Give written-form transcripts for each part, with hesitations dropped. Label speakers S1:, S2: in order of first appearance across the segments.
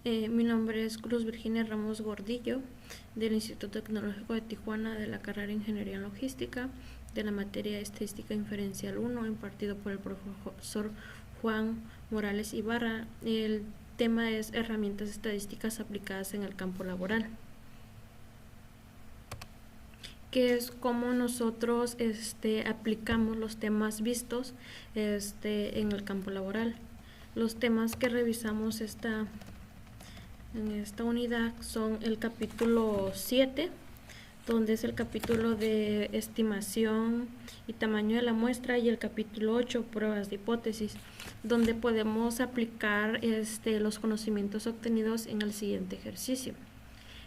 S1: Mi nombre es Cruz Virginia Ramos Gordillo, del Instituto Tecnológico de Tijuana, de la carrera de Ingeniería en Logística, de la materia Estadística Inferencial 1, impartido por el profesor Juan Morales Ibarra. El tema es herramientas estadísticas aplicadas en el campo laboral, que es cómo nosotros aplicamos los temas vistos en el campo laboral. Los temas que revisamos en esta unidad son el capítulo 7, donde es el capítulo de estimación y tamaño de la muestra, y el capítulo 8, pruebas de hipótesis, donde podemos aplicar los conocimientos obtenidos en el siguiente ejercicio.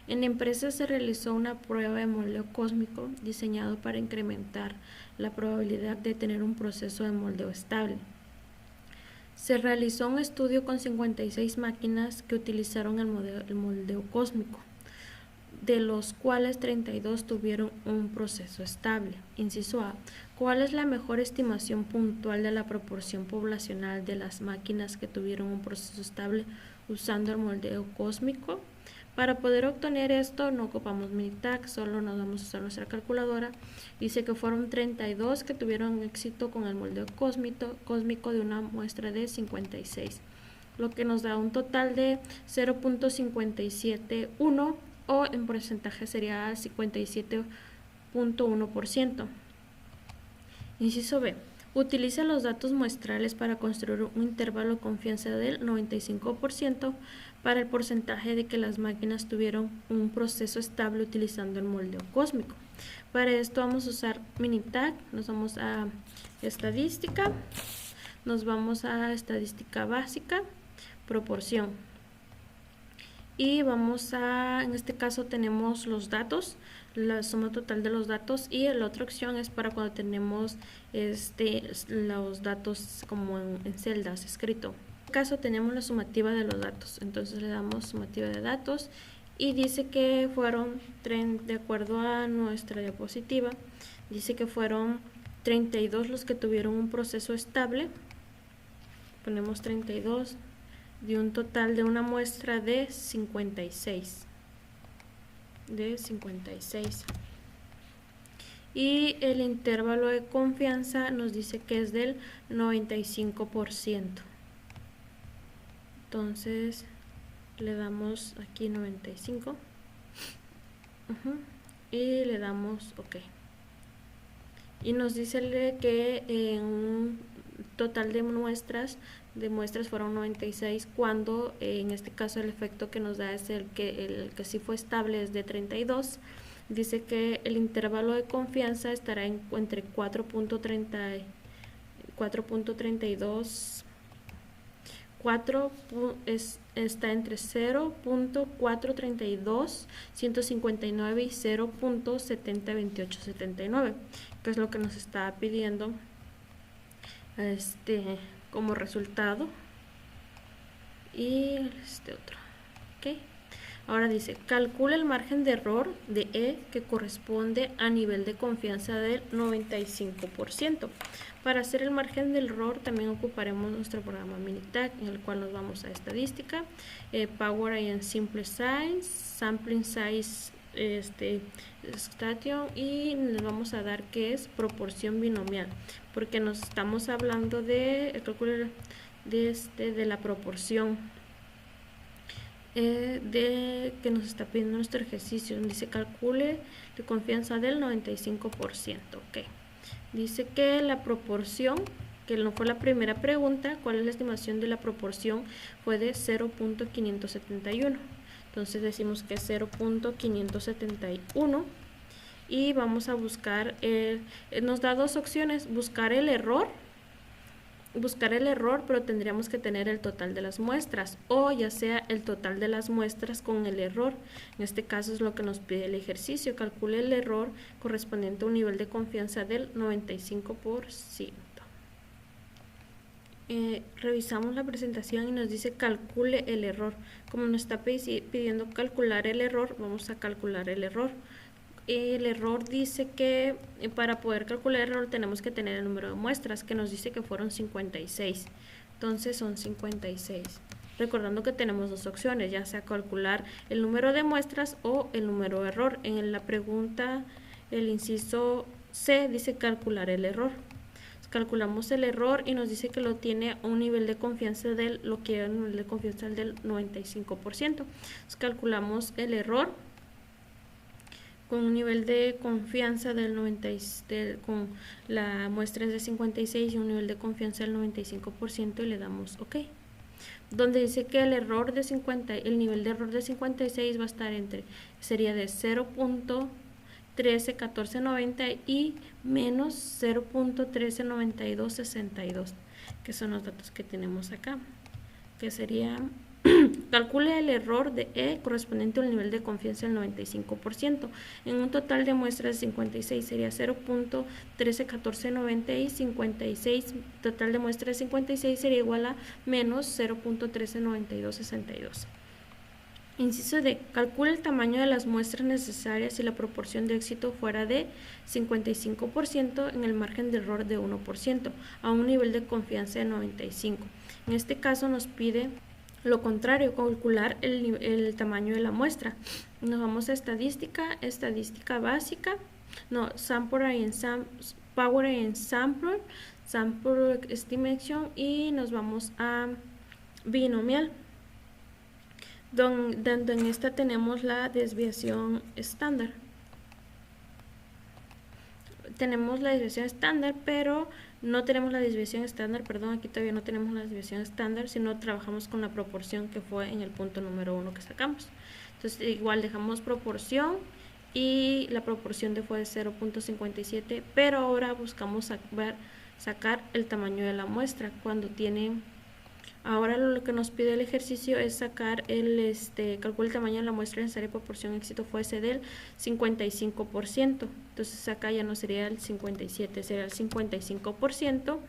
S1: En la empresa se realizó una prueba de moldeo cósmico diseñado para incrementar la probabilidad de tener un proceso de moldeo estable. Se realizó un estudio con 56 máquinas que utilizaron el moldeo cósmico, de los cuales 32 tuvieron un proceso estable. Inciso A. ¿Cuál es la mejor estimación puntual de la proporción poblacional de las máquinas que tuvieron un proceso estable usando el moldeo cósmico? Para poder obtener esto no ocupamos Minitab, solo nos vamos a usar nuestra calculadora. Dice que fueron 32 que tuvieron éxito con el moldeo cósmico de una muestra de 56, lo que nos da un total de 0.571, o en porcentaje sería 57.1%. Inciso B. Utiliza los datos muestrales para construir un intervalo de confianza del 95% para el porcentaje de que las máquinas tuvieron un proceso estable utilizando el moldeo cósmico. Para esto vamos a usar Minitab, nos vamos a estadística, nos vamos a estadística básica, proporción. Y vamos a, en este caso tenemos los datos, la suma total de los datos, y la otra opción es para cuando tenemos los datos como en celdas escrito. En este caso tenemos la sumativa de los datos, entonces le damos sumativa de datos y dice que fueron, de acuerdo a nuestra diapositiva, dice que fueron 32 los que tuvieron un proceso estable. Ponemos 32 de un total de una muestra de 56. Y el intervalo de confianza nos dice que es del 95%. Entonces le damos aquí 95 y le damos OK. Y nos dice que en un total de muestras fueron 96, cuando en este caso el efecto que nos da es el que sí fue estable, es de 32. Dice que el intervalo de confianza estará entre 4.32, está entre 0.432, 159 y 0.702879, que es lo que nos está pidiendo como resultado. Y otro. Okay. Ahora dice, calcula el margen de error de E que corresponde a nivel de confianza del 95%. Para hacer el margen del error también ocuparemos nuestro programa Minitab, en el cual nos vamos a estadística, Power and Simple Size, Sampling Size, Station, y les vamos a dar que es proporción binomial, porque nos estamos hablando de la proporción que nos está pidiendo nuestro ejercicio. Dice calcule de confianza del 95%. Okay. Dice que la proporción, que no fue la primera pregunta, ¿cuál es la estimación de la proporción? Fue de 0.571. Entonces decimos que es 0.571 y vamos a buscar, nos da dos opciones: buscar el error, pero tendríamos que tener el total de las muestras, o ya sea el total de las muestras con el error. En este caso es lo que nos pide el ejercicio: calcule el error correspondiente a un nivel de confianza del 95%. Revisamos la presentación y nos dice calcule el error. Como nos está pidiendo calcular el error, vamos a calcular el error. El error dice que para poder calcular el error tenemos que tener el número de muestras, que nos dice que fueron 56. Entonces son 56. recordando que tenemos dos opciones, ya sea calcular el número de muestras o el número de error. En la pregunta, el inciso C dice calcular el error. Calculamos el error y nos dice que lo tiene a un nivel de confianza del 95%. Entonces, calculamos el error con un nivel de confianza del 90%, con la muestra es de 56 y un nivel de confianza del 95% y le damos OK. Donde dice que el nivel de error de 56 va a estar sería de 0.131490 y menos 0.139262, que son los datos que tenemos acá, que sería calcule el error de E correspondiente al nivel de confianza del 95%. En un total de muestras de 56 sería 0.131490 y 56, total de muestras de 56 sería igual a menos 0.139262. Inciso D. Calcula el tamaño de las muestras necesarias si la proporción de éxito fuera de 55% en el margen de error de 1% a un nivel de confianza de 95%. En este caso nos pide lo contrario, calcular el tamaño de la muestra. Nos vamos a estadística básica, Power and Sample Estimation, y nos vamos a binomial, donde en esta tenemos la desviación estándar. Tenemos la desviación estándar, pero no tenemos la desviación estándar, aquí todavía no tenemos la desviación estándar, sino trabajamos con la proporción que fue en el punto número 1 que sacamos. Entonces igual dejamos proporción y la proporción fue de 0.57, pero ahora buscamos sacar el tamaño de la muestra cuando tiene. Ahora lo que nos pide el ejercicio es sacar calcula el tamaño de la muestra necesaria proporción éxito fuese del 55%. Entonces acá ya no sería el 57, sería el 55%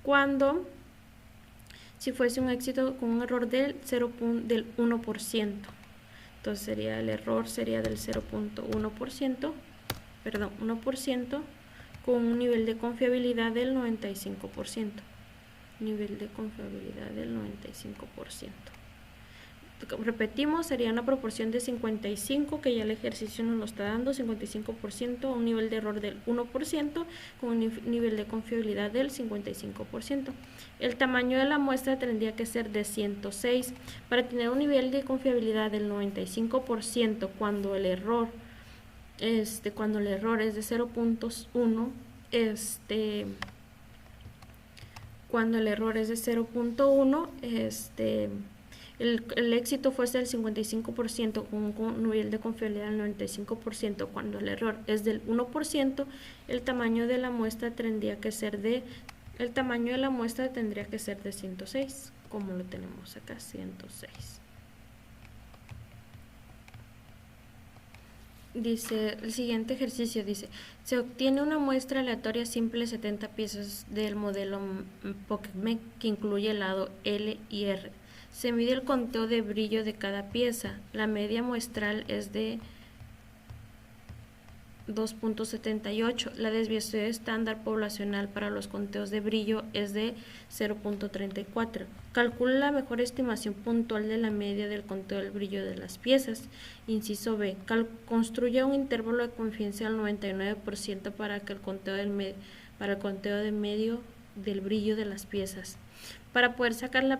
S1: cuando si fuese un éxito con un error del 1%. Entonces el error sería del 0.1%, 1% con un nivel de confiabilidad del 95%. Nivel de confiabilidad del 95%. Repetimos, sería una proporción de 55, que ya el ejercicio nos lo está dando, 55%, un nivel de error del 1%, con un nivel de confiabilidad del 55%. El tamaño de la muestra tendría que ser de 106. Para tener un nivel de confiabilidad del 95%, cuando el error es de 0.1, cuando el error es de 0.1, el éxito fuese del 55% con un nivel de confiabilidad del 95%. Cuando el error es del 1%, el tamaño de la muestra tendría que ser de 106, como lo tenemos acá, 106. Dice, el siguiente ejercicio dice, se obtiene una muestra aleatoria simple de 70 piezas del modelo PocketMake que incluye el lado L y R. Se mide el conteo de brillo de cada pieza. La media muestral es de 2.78. La desviación estándar poblacional para los conteos de brillo es de 0.34. Calcula la mejor estimación puntual de la media del conteo del brillo de las piezas. Inciso B. Construye un intervalo de confianza al 99% para el conteo de medio del brillo de las piezas. Para poder sacar la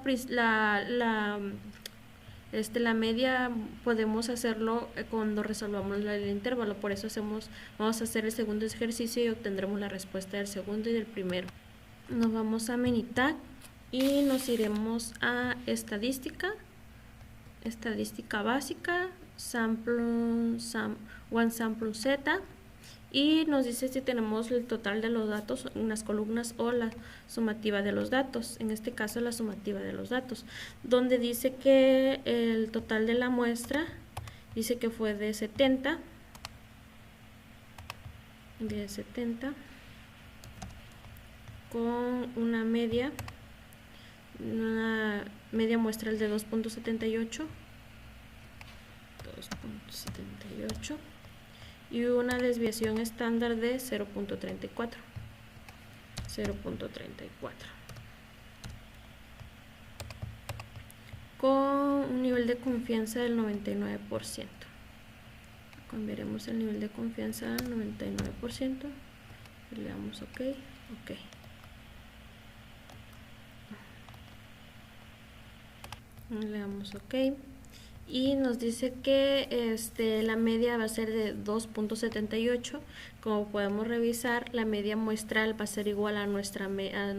S1: media podemos hacerlo cuando resolvamos el intervalo, por eso vamos a hacer el segundo ejercicio y obtendremos la respuesta del segundo y del primero. Nos vamos a Minitab y nos iremos a estadística básica, One Sample Z, y nos dice si tenemos el total de los datos en las columnas o la sumativa de los datos. En este caso la sumativa de los datos, donde dice que el total de la muestra dice que fue de 70 con una media muestral de 2.78 y una desviación estándar de 0.34. con un nivel de confianza del 99%. Cambiaremos el nivel de confianza al 99% y le damos OK. Le damos OK y nos dice que la media va a ser de 2.78. Como podemos revisar, la media muestral va a ser igual a nuestra media,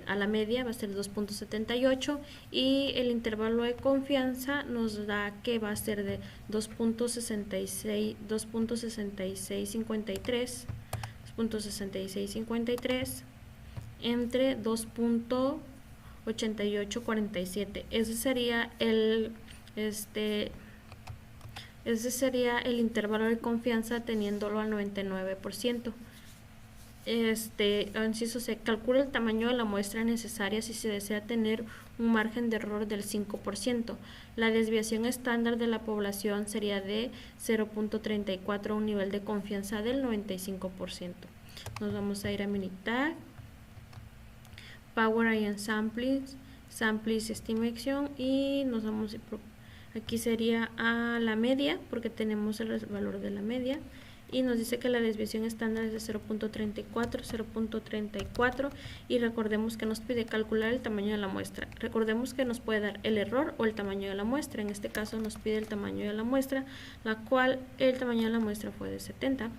S1: a la media va a ser 2.78 y el intervalo de confianza nos da que va a ser de 2.6653 entre 2.8847. Ese sería el intervalo de confianza teniéndolo al 99%. Inciso C, calcula el tamaño de la muestra necesaria si se desea tener un margen de error del 5%. La desviación estándar de la población sería de 0.34, un nivel de confianza del 95%. Nos vamos a ir a Minitab, Power and Samples Estimation y nos vamos aquí sería a la media porque tenemos el valor de la media y nos dice que la desviación estándar es de 0.34 y recordemos que nos pide calcular el tamaño de la muestra. Recordemos que nos puede dar el error o el tamaño de la muestra. En este caso nos pide el tamaño de la muestra, la cual el tamaño de la muestra fue de 70.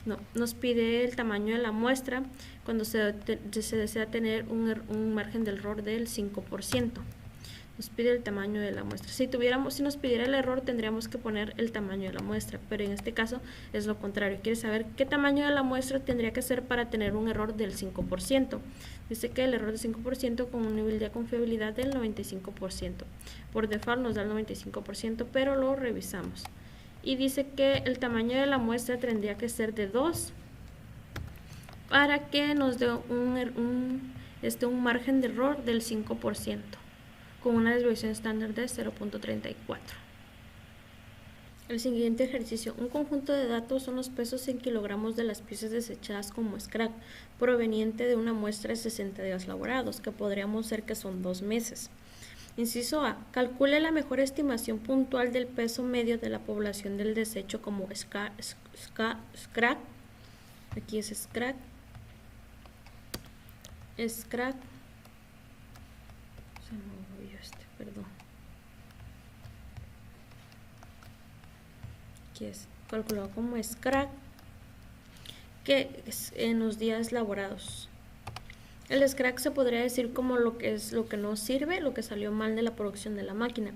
S1: No, nos pide el tamaño de la muestra cuando se desea tener un margen de error del 5%. Nos pide el tamaño de la muestra. Si nos pidiera el error, tendríamos que poner el tamaño de la muestra, pero en este caso es lo contrario. Quiere saber qué tamaño de la muestra tendría que ser para tener un error del 5%. Dice que el error del 5% con un nivel de confiabilidad del 95%. Por default nos da el 95%, pero lo revisamos. Y dice que el tamaño de la muestra tendría que ser de 2 para que nos dé un margen de error del 5% con una desviación estándar de 0.34. El siguiente ejercicio. Un conjunto de datos son los pesos en kilogramos de las piezas desechadas como scrap proveniente de una muestra de 60 días laborados, que podríamos ser que son 2 meses. Inciso A. Calcule la mejor estimación puntual del peso medio de la población del desecho como scrap. Aquí es scrap. Scrap. Se me movió perdón. Aquí es calculado como scrap, que es en los días laborados. El scrap se podría decir como lo que no sirve, lo que salió mal de la producción de la máquina.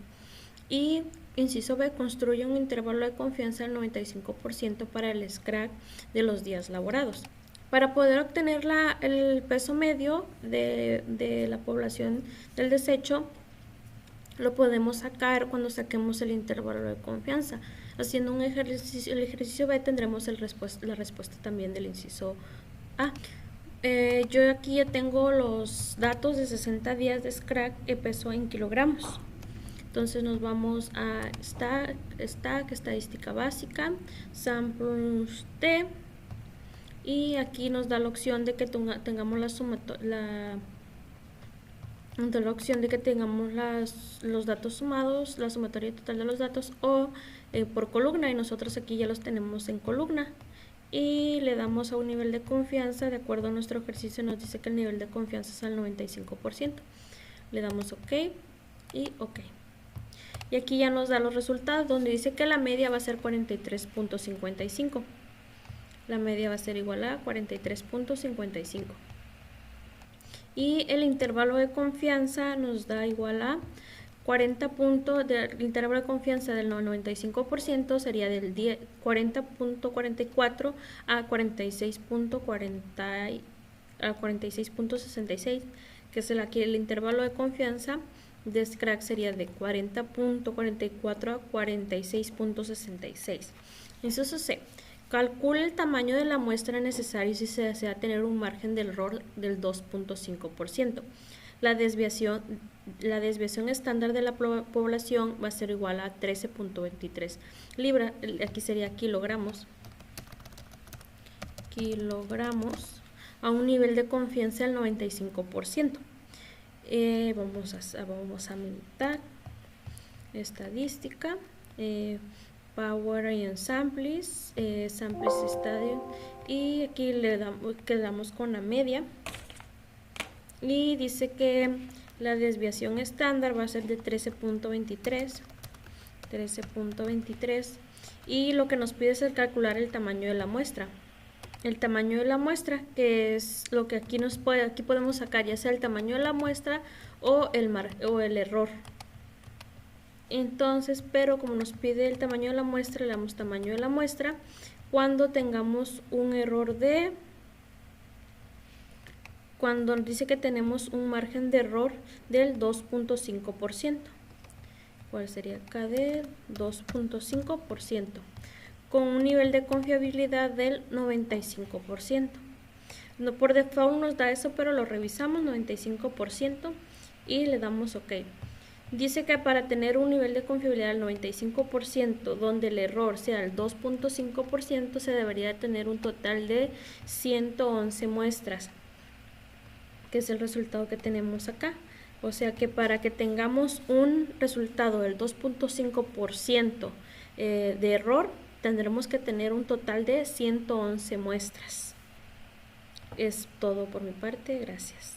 S1: Y inciso B, construye un intervalo de confianza del 95% para el scrap de los días laborados. Para poder obtener el peso medio de la población del desecho, lo podemos sacar cuando saquemos el intervalo de confianza. Haciendo el ejercicio B tendremos la respuesta también del inciso A. Yo aquí ya tengo los datos de 60 días de scrap que peso en kilogramos. Entonces nos vamos a stack, estadística básica, samples T, y aquí nos da la opción de que tengamos los datos sumados, la sumatoria total de los datos o por columna, y nosotros aquí ya los tenemos en columna. Y le damos a un nivel de confianza, de acuerdo a nuestro ejercicio nos dice que el nivel de confianza es al 95%. Le damos OK y OK. Y aquí ya nos da los resultados, donde dice que la media va a ser 43.55. La media va a ser igual a 43.55. Y el intervalo de confianza nos da igual a 40 puntos, el intervalo de confianza del 95% sería del 40.44 a 46.66, que es el intervalo de confianza de scrap sería de 40.44 a 46.66. Inciso C. Calcula el tamaño de la muestra necesario si se desea tener un margen de error del 2.5%. La desviación estándar de la población va a ser igual a 13.23 libras. Aquí sería kilogramos. A un nivel de confianza del 95%. Vamos a aumentar estadística, Power and Samples, Samples Stadium, y aquí quedamos con la media, y dice que la desviación estándar va a ser de 13.23, y lo que nos pide es el calcular el tamaño de la muestra. El tamaño de la muestra, que es lo que aquí podemos sacar, ya sea el tamaño de la muestra o el error. Entonces, pero como nos pide el tamaño de la muestra, le damos tamaño de la muestra cuando tengamos un error cuando dice que tenemos un margen de error del 2.5%. ¿Cuál sería acá? Del 2.5%. Con un nivel de confiabilidad del 95%. No, por default nos da eso, pero lo revisamos, 95%, y le damos OK. Dice que para tener un nivel de confiabilidad del 95%, donde el error sea el 2.5%, se debería tener un total de 111 muestras, que es el resultado que tenemos acá. O sea que para que tengamos un resultado del 2.5% de error, tendremos que tener un total de 111 muestras. Es todo por mi parte, gracias.